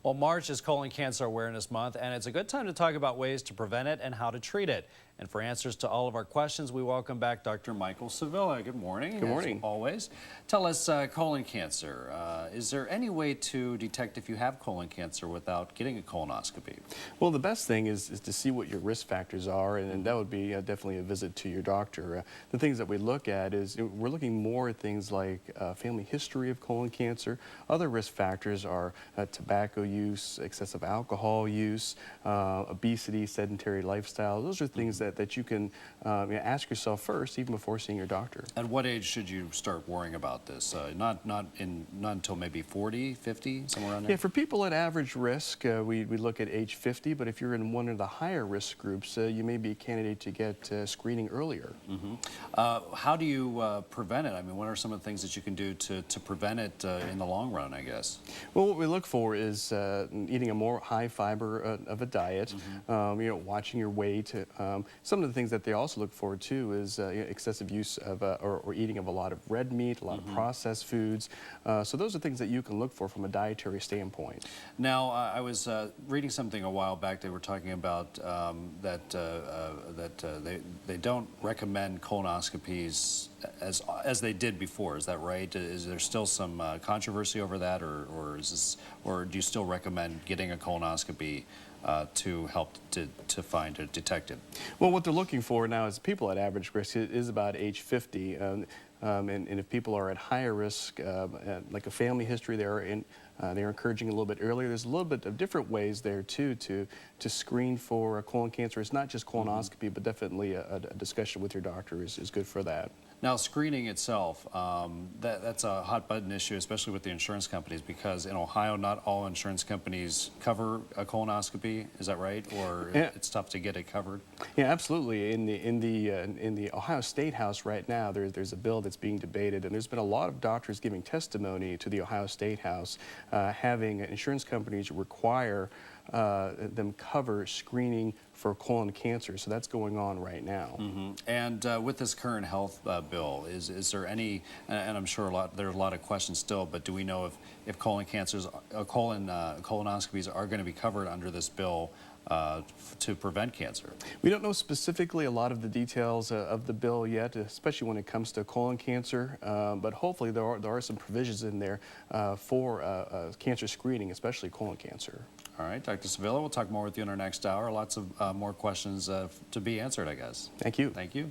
Well, March is Colon Cancer Awareness Month, and it's a good time to talk about ways to prevent it and how to treat it. And for answers to all of our questions, we welcome back Dr. Michael Sevilla. Good morning. Good morning. As always. Tell us, colon cancer. Is there any way to detect if you have colon cancer without getting a colonoscopy? Well, the best thing is to see what your risk factors are, and that would be definitely a visit to your doctor. The things that we look at is we're looking more at things like family history of colon cancer. Other risk factors are tobacco use, excessive alcohol use, obesity, sedentary lifestyle. Those are things that you can ask yourself first, even before seeing your doctor. At what age should you start worrying about this? Not until maybe 40, 50, somewhere around there? Yeah, for people at average risk, we look at age 50, but if you're in one of the higher risk groups, you may be a candidate to get screening earlier. How do you prevent it? I mean, what are some of the things that you can do to prevent it in the long run, I guess? Well, what we look for is eating a more high fiber of a diet, watching your weight. Some of the things that they also look for too is excessive use of or eating of a lot of red meat, a lot of processed foods. So those are things that you can look for from a dietary standpoint. Now, I was reading something a while back. They were talking about that they don't recommend colonoscopies as they did before. Is that right? Is there still some controversy over that, or do you still recommend getting a colonoscopy to help to find or detect it? Well, what they're looking for now is people at average risk is about age 50. And if people are at higher risk, like a family history, they're encouraging a little bit earlier. There's a little bit of different ways there too to screen for colon cancer. It's not just colonoscopy, but definitely a discussion with your doctor is good for that. Now, screening itself, that's a hot button issue, especially with the insurance companies, because in Ohio, not all insurance companies cover a colonoscopy. Is that right? Or it's tough to get it covered? Yeah, absolutely. In the Ohio State House right now, there's a bill that's being debated, and there's been a lot of doctors giving testimony to the Ohio State House, having insurance companies require them cover screening for colon cancer. So that's going on right now. And with this current health bill, is there any, and I'm sure there are a lot of questions still, but do we know if colon cancers, colonoscopies are going to be covered under this bill to prevent cancer? We don't know specifically a lot of the details of the bill yet, especially when it comes to colon cancer, but hopefully there are some provisions in there for cancer screening, especially colon cancer. All right, Dr. Sevilla, we'll talk more with you in our next hour. Lots of more questions to be answered, I guess. Thank you. Thank you.